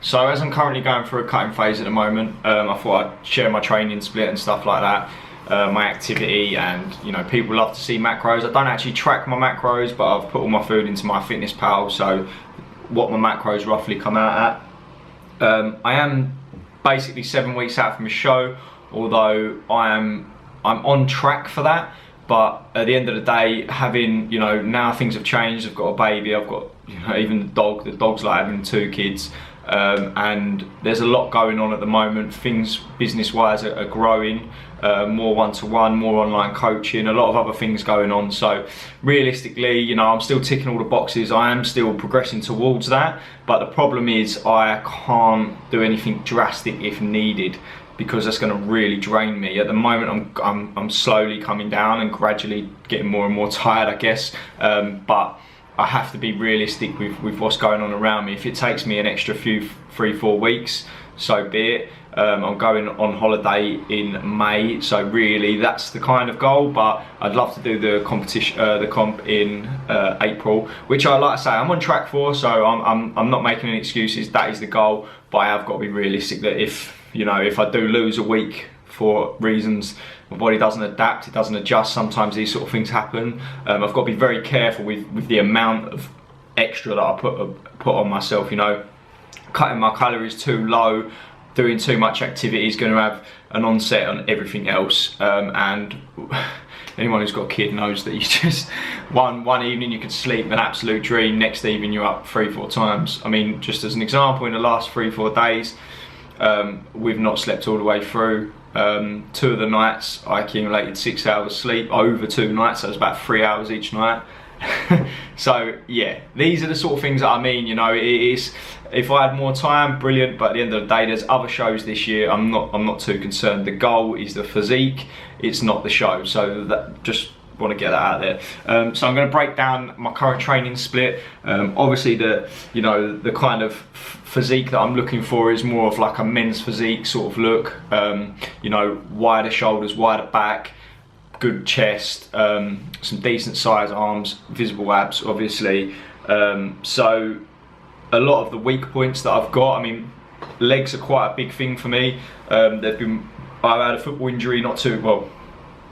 So as I'm currently going through a cutting phase at the moment, I thought I'd share my training split and stuff like that, my activity, and you know, people love to see macros. I don't actually track my macros, but I've put all my food into MyFitnessPal, so what my macros roughly come out at. I am basically 7 weeks out from a show, although I'm on track for that. But at the end of the day, having, you know, now things have changed. I've got a baby. I've got, you know, even the dog. The dog's like having 2 kids, and there's a lot going on at the moment. Things business-wise are growing. More one-to-one, more online coaching, a lot of other things going on. So realistically, you know, I'm still ticking all the boxes. I am still progressing towards that. But the problem is I can't do anything drastic if needed, because that's going to really drain me. At the moment, I'm slowly coming down and gradually getting more and more tired, I guess. But I have to be realistic with what's going on around me. If it takes me an extra 3-4 weeks, so be it. I'm going on holiday in May, so really that's the kind of goal. But I'd love to do the competition, the comp in April, which like I say, I'm on track for. So I'm not making any excuses. That is the goal. But I have got to be realistic that if, you know, if I do lose a week for reasons my body doesn't adapt, it doesn't adjust, sometimes these sort of things happen. I've got to be very careful with the amount of extra that I put on myself. You know, cutting my calories too low, doing too much activity is going to have an onset on everything else. And anyone who's got a kid knows that you just one evening you could sleep an absolute dream, next evening you're up 3-4 times. I mean, just as an example, in the last 3-4 days, we've not slept all the way through. 2 of the nights I accumulated 6 hours sleep over 2 nights, so it was about 3 hours each night. So yeah, these are the sort of things that I mean. You know, it is, if I had more time, brilliant, but at the end of the day, there's other shows this year. I'm not too concerned. The goal is the physique, it's not the show. So that, just want to get that out there. So I'm going to break down my current training split. Obviously the kind of physique that I'm looking for is more of like a men's physique sort of look. You know, wider shoulders, wider back, good chest, some decent size arms, visible abs obviously. So a lot of the weak points that I've got, I mean, legs are quite a big thing for me. I've had a football injury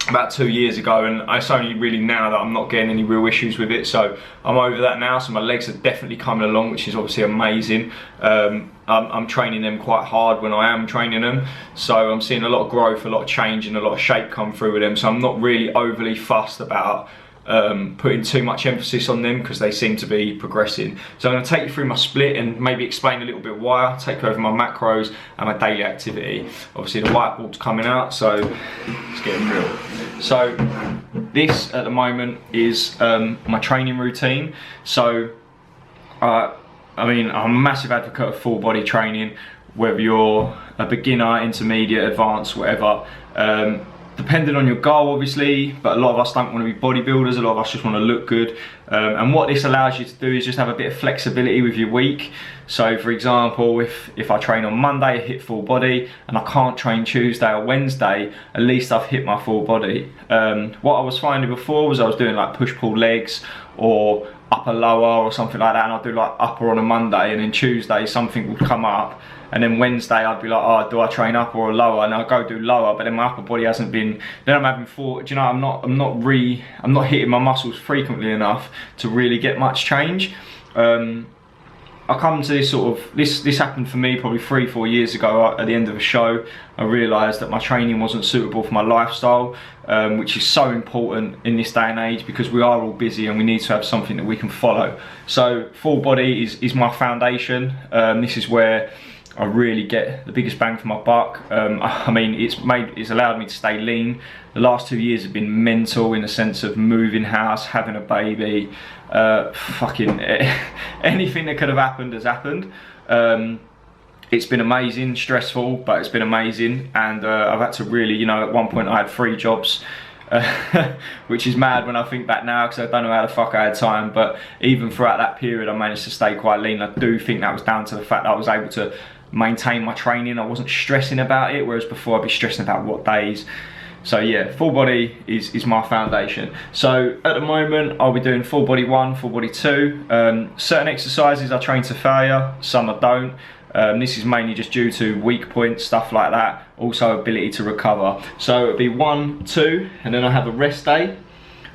about 2 years ago, and it's only really now that I'm not getting any real issues with it, so I'm over that now. So my legs are definitely coming along, which is obviously amazing. I'm training them quite hard when I am training them, so I'm seeing a lot of growth, a lot of change, and a lot of shape come through with them. So I'm not really overly fussed about putting too much emphasis on them, because they seem to be progressing. So I'm going to take you through my split and maybe explain a little bit why. I'll take you over my macros and my daily activity. Obviously the whiteboard's coming out, so it's getting real. So this at the moment is my training routine. So I mean, I'm a massive advocate of full body training, whether you're a beginner, intermediate, advanced, whatever. Depending on your goal obviously, but a lot of us don't want to be bodybuilders, a lot of us just want to look good. And what this allows you to do is just have a bit of flexibility with your week. So for example, if I train on Monday, I hit full body, and I can't train Tuesday or Wednesday, at least I've hit my full body. What I was finding before was I was doing like push-pull legs or upper lower or something like that, and I'd do like upper on a Monday, and then Tuesday something would come up, and then Wednesday I'd be like, oh, do I train upper or lower? And I'll go do lower, but then my upper body hasn't been, then I'm having do you know, I'm not hitting my muscles frequently enough to really get much change. I come to this sort of, this happened for me probably 3-4 years ago. At the end of a show, I realised that my training wasn't suitable for my lifestyle, which is so important in this day and age, because we are all busy and we need to have something that we can follow. So full body is my foundation. This is where I really get the biggest bang for my buck. I mean, it's allowed me to stay lean. The last 2 years have been mental in the sense of moving house, having a baby, fucking anything that could have happened has happened. It's been amazing, stressful, but it's been amazing. And I've had to really, you know, at one point I had 3 jobs, which is mad when I think back now, because I don't know how the fuck I had time. But even throughout that period, I managed to stay quite lean. I do think that was down to the fact that I was able to maintain my training. I wasn't stressing about it, whereas before I'd be stressing about what days. So yeah, full body is my foundation. So at the moment I'll be doing full body 1, full body 2. Certain exercises I train to failure, some I don't. This is mainly just due to weak points, stuff like that, also ability to recover. So it'll be 1, 2, and then I have a rest day.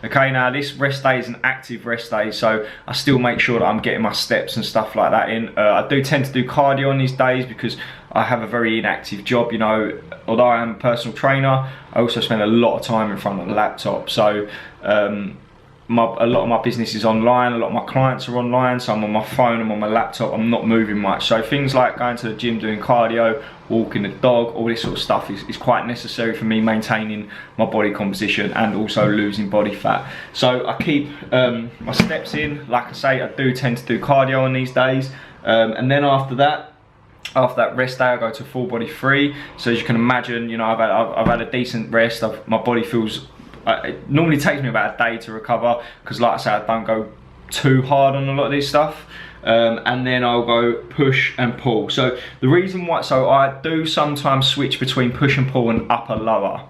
Okay, now this rest day is an active rest day, so I still make sure that I'm getting my steps and stuff like that in. I do tend to do cardio on these days because I have a very inactive job, you know. Although I am a personal trainer, I also spend a lot of time in front of the laptop. So a lot of my business is online, a lot of my clients are online, so I'm on my phone, I'm on my laptop, I'm not moving much. So things like going to the gym, doing cardio, walking the dog, all this sort of stuff is quite necessary for me maintaining my body composition and also losing body fat. So I keep my steps in. Like I say, I do tend to do cardio on these days, and then after that rest day, I go to full body free. So as you can imagine, you know, I've had a decent rest. My body feels, it normally takes me about a day to recover because, like I said, I don't go too hard on a lot of this stuff. And then I'll go push and pull. So the reason why, so I do sometimes switch between push and pull and upper lower.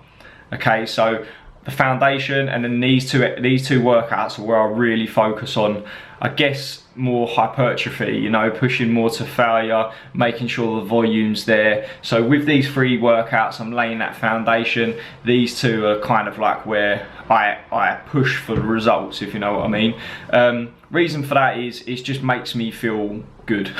Okay, so the foundation and then these two workouts are where I really focus on, I guess, more hypertrophy, you know, pushing more to failure, making sure the volume's there. So with these 3 workouts, I'm laying that foundation. These 2 are kind of like where I push for the results, if you know what I mean. Reason for that is it just makes me feel good.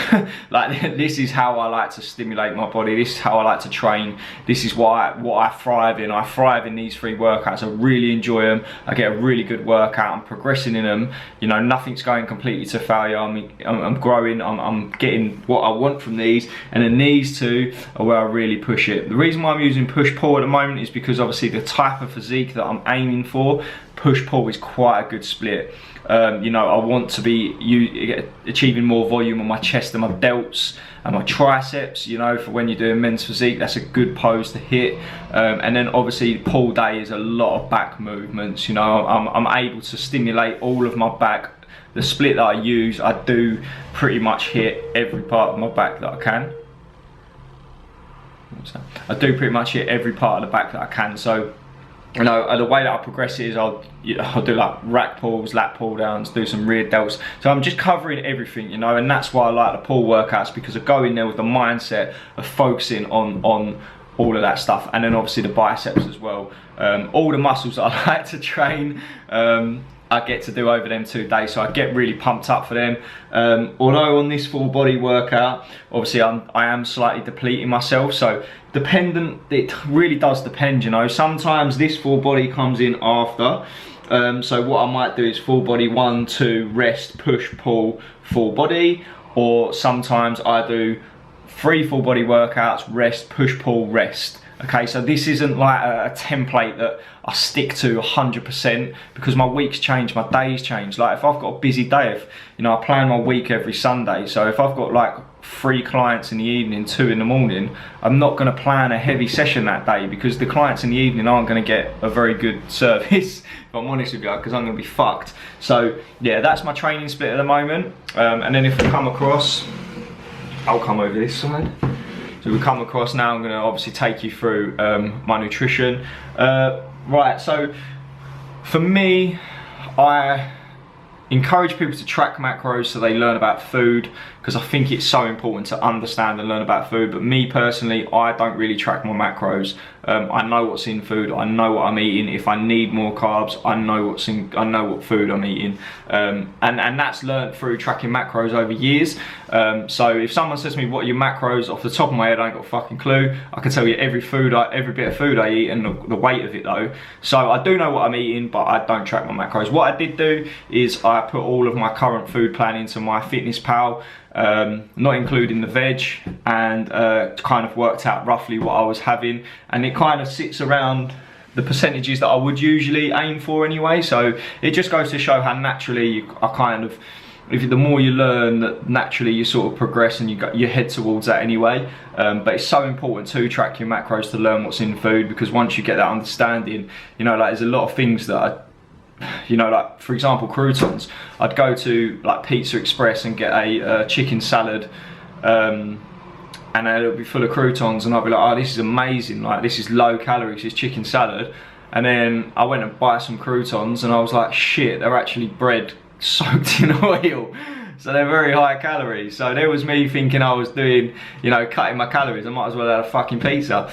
Like, this is how I like to stimulate my body. This is how I like to train. This is what I thrive in. I thrive in these 3 workouts. I really enjoy them. I get a really good workout. I'm progressing in them. You know, nothing's going completely to failure. I'm growing. I'm getting what I want from these. And then these 2 are where I really push it. The reason why I'm using push-pull at the moment is because obviously the type of physique that I'm aiming for, push-pull is quite a good split. You know, I want to be achieving more volume on my chest and my delts and my triceps, you know, for when you're doing men's physique. That's a good pose to hit. And then obviously pull day is a lot of back movements. You know, I'm able to stimulate all of my back. The split that I use, I do pretty much hit every part of my back that I can. I do pretty much hit every part of the back that I can. So, you know, the way that I progress is I'll do like rack pulls, lat pull downs, do some rear delts. So I'm just covering everything, you know, and that's why I like the pull workouts, because I go in there with the mindset of focusing on all of that stuff, and then obviously the biceps as well. All the muscles that I like to train, I get to do over them 2 days, so I get really pumped up for them. Although on this full body workout, obviously I am slightly depleting myself, so it really does depend, you know. Sometimes this full body comes in after, so what I might do is full body 1, 2, rest, push, pull, full body, or sometimes I do 3 full body workouts, rest, push, pull, rest. Okay, so this isn't like a template that I stick to 100% because my weeks change, my days change. Like if I've got a busy day, if, you know, I plan my week every Sunday. So if I've got like 3 clients in the evening, 2 in the morning, I'm not going to plan a heavy session that day because the clients in the evening aren't going to get a very good service, if I'm honest with you, because I'm going to be fucked. So yeah, that's my training split at the moment. And then if we come across, I'll come over this side. So we come across now, I'm going to obviously take you through my nutrition. Right, so for me, I encourage people to track macros so they learn about food, because I think it's so important to understand and learn about food. But me personally, I don't really track my macros. I know what's in food, I know what I'm eating. If I need more carbs, I know what food I'm eating. And that's learned through tracking macros over years. So if someone says to me, what are your macros? Off the top of my head, I ain't got a fucking clue. I can tell you every bit of food I eat and the weight of it though. So I do know what I'm eating, but I don't track my macros. What I did do is I put all of my current food plan into my Fitness Pal, not including the veg, and kind of worked out roughly what I was having, and it kind of sits around the percentages that I would usually aim for anyway. So it just goes to show how naturally you are kind of, the more you learn, that naturally you sort of progress and you head towards that anyway. But it's so important to track your macros to learn what's in food, because once you get that understanding, you know, like there's a lot of things that you know, like for example croutons. I'd go to like Pizza Express and get a chicken salad, and it'll be full of croutons, and I'll be like, oh, this is amazing, like this is low calories, this chicken salad. And then I went and buy some croutons and I was like, shit, they're actually bread soaked in oil. So they're very high calories. So there was me thinking I was doing, you know, cutting my calories. I might as well have a fucking pizza.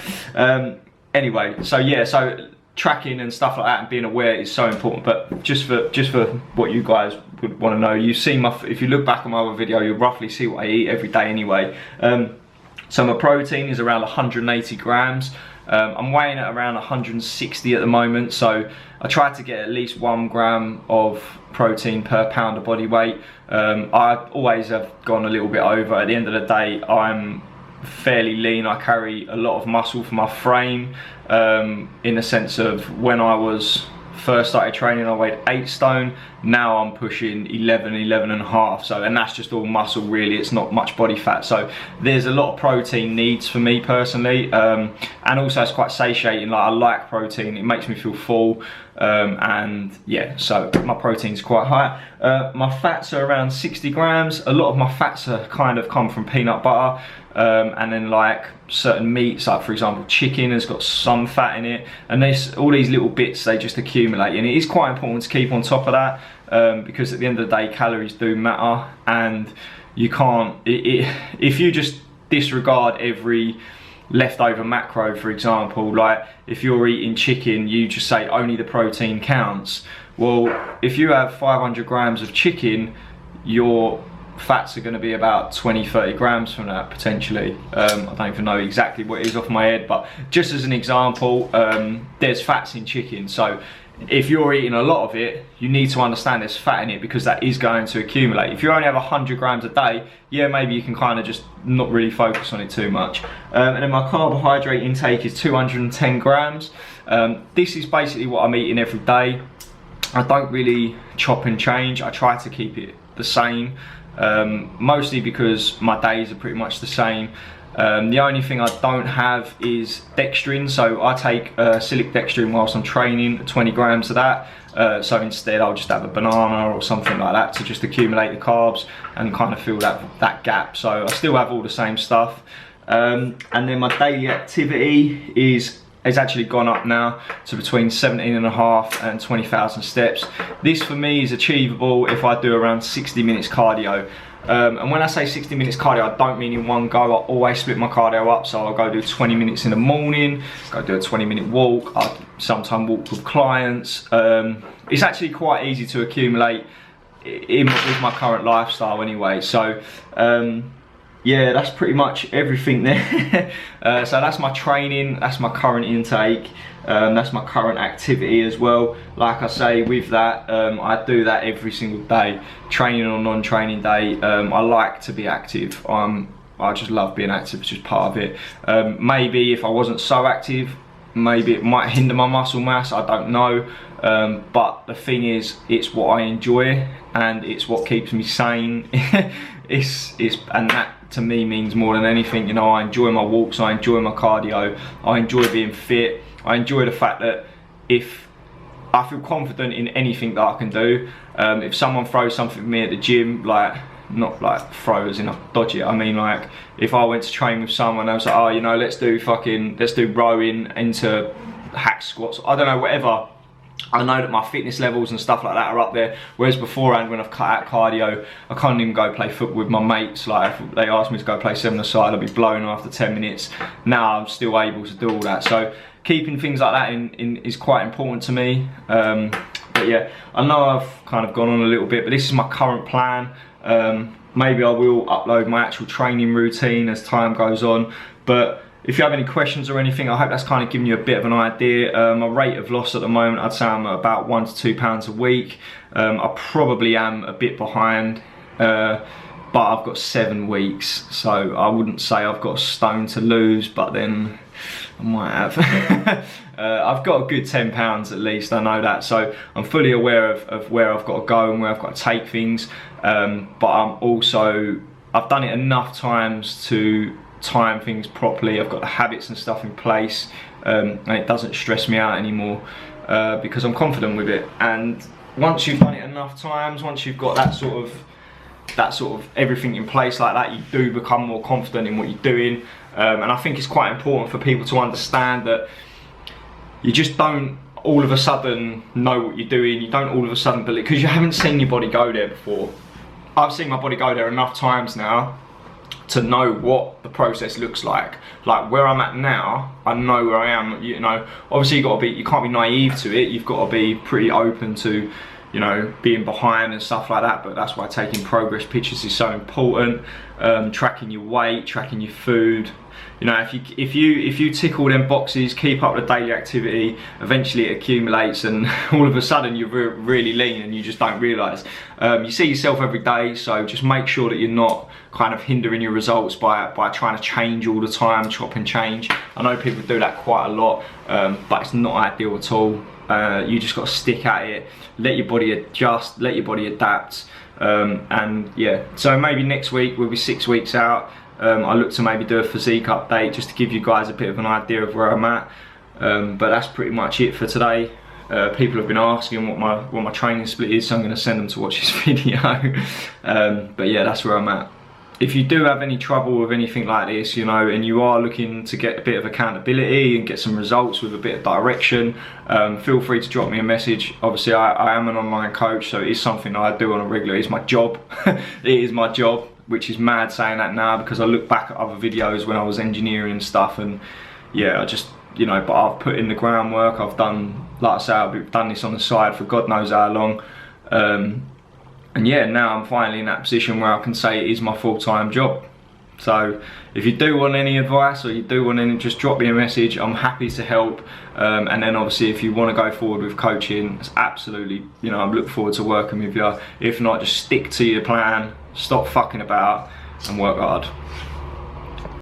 Anyway, so yeah, so tracking and stuff like that and being aware is so important. But just for what you guys would want to know, you've seen my, if you look back on my other video, you'll roughly see what I eat every day anyway. So my protein is around 180 grams. I'm weighing at around 160 at the moment, so I try to get at least 1 gram of protein per pound of body weight. I always have gone a little bit over. At the end of the day, I'm fairly lean. I carry a lot of muscle for my frame, in the sense of when I was first started training I weighed 8 stone. Now I'm pushing 11 and a half, so, and that's just all muscle really, it's not much body fat. So there's a lot of protein needs for me personally, and also it's quite satiating. Like, I like protein, it makes me feel full, and yeah, so my protein's quite high. My fats are around 60 grams. A lot of my fats are kind of come from peanut butter, and then like certain meats, like for example chicken has got some fat in it, and there's all these little bits, they just accumulate, and it is quite important to keep on top of that, because at the end of the day calories do matter, and you can't, if you just disregard every leftover macro, for example, like if you're eating chicken, you just say only the protein counts. Well, if you have 500 grams of chicken, your fats are going to be about 20-30 grams from that potentially. I don't even know exactly what it is off my head, but just as an example, there's fats in chicken. So if you're eating a lot of it, you need to understand there's fat in it, because that is going to accumulate. If you only have 100 grams a day, yeah, maybe you can kind of just not really focus on it too much. And then my carbohydrate intake is 210 grams. This is basically what I'm eating every day. I don't really chop and change. I try to keep it the same, mostly because my days are pretty much the same. The only thing I don't have is dextrin, so I take silic dextrin whilst I'm training, 20 grams of that. So instead I'll just have a banana or something like that to just accumulate the carbs and kind of fill that gap. So I still have all the same stuff. And then my daily activity is actually gone up now to between 17.5 and 20,000 steps. This for me is achievable if I do around 60 minutes cardio. And when I say 60 minutes cardio, I don't mean in one go. I always split my cardio up, so I'll go do 20 minutes in the morning, go do a 20-minute walk, I sometimes walk with clients. It's actually quite easy to accumulate with my current lifestyle anyway. So yeah, that's pretty much everything there. So that's my training, that's my current intake, that's my current activity as well. Like I say, with that, I do that every single day, training or non-training day. I like to be active. I just love being active, it's just part of it. Maybe if I wasn't so active, maybe it might hinder my muscle mass, I don't know. But the thing is, it's what I enjoy and it's what keeps me sane. And that to me means more than anything. You know, I enjoy my walks, I enjoy my cardio, I enjoy being fit, I enjoy the fact that if I feel confident in anything that I can do, if someone throws something at me at the gym, like, not like throw as in I dodge it, I mean like if I went to train with someone, I was like, oh, you know, let's do rowing into hack squats, I don't know, whatever. I know that my fitness levels and stuff like that are up there, whereas beforehand when I've cut out cardio, I can't even go play football with my mates. Like if they asked me to go play 7-a-side, I'd be blown after 10 minutes. Now I'm still able to do all that. So keeping things like that is quite important to me. But yeah, I know I've kind of gone on a little bit, but this is my current plan. Maybe I will upload my actual training routine as time goes on, but if you have any questions or anything, I hope that's kind of given you a bit of an idea. My rate of loss at the moment, I'd say I'm at about 1 to 2 pounds a week. I probably am a bit behind, but I've got 7 weeks, so I wouldn't say I've got a stone to lose, but then I might have. I've got a good 10 pounds at least, I know that, so I'm fully aware of where I've got to go and where I've got to take things, but I've done it enough times to time things properly. I've got the habits and stuff in place, and it doesn't stress me out anymore, because I'm confident with it. And once you've done it enough times, once you've got that sort of everything in place like that, you do become more confident in what you're doing. And I think it's quite important for people to understand that you just don't all of a sudden know what you're doing. You don't all of a sudden believe, because you haven't seen your body go there before. I've seen my body go there enough times now to know what the process looks like. Like where I'm at now, I know where I am. You know, obviously you can't be naive to it. You've got to be pretty open to, you know, being behind and stuff like that. But that's why taking progress pictures is so important. Tracking your weight, tracking your food. You know, if you tick all them boxes, keep up the daily activity, eventually it accumulates, and all of a sudden you're really lean and you just don't realise. You see yourself every day, so just make sure that you're not kind of hindering your results by trying to change all the time, chop and change. I know people do that quite a lot, but it's not ideal at all. You just got to stick at it, let your body adjust, let your body adapt, and yeah. So maybe next week we'll be 6 weeks out. I look to maybe do a physique update just to give you guys a bit of an idea of where I'm at. But that's pretty much it for today. People have been asking what my training split is, so I'm going to send them to watch this video. But yeah, that's where I'm at. If you do have any trouble with anything like this, you know, and you are looking to get a bit of accountability and get some results with a bit of direction, feel free to drop me a message. Obviously I am an online coach, so it is something that I do on a regular. It's my job. It is my job, which is mad saying that now, because I look back at other videos when I was engineering and stuff, and yeah, I just, you know, but I've put in the groundwork. I've done, like I say, I've done this on the side for God knows how long. And yeah, now I'm finally in that position where I can say it is my full-time job. So if you do want any advice, or you do want any, just drop me a message. I'm happy to help. And then obviously if you want to go forward with coaching, it's absolutely, you know, I look forward to working with you. If not, just stick to your plan, stop fucking about and work hard.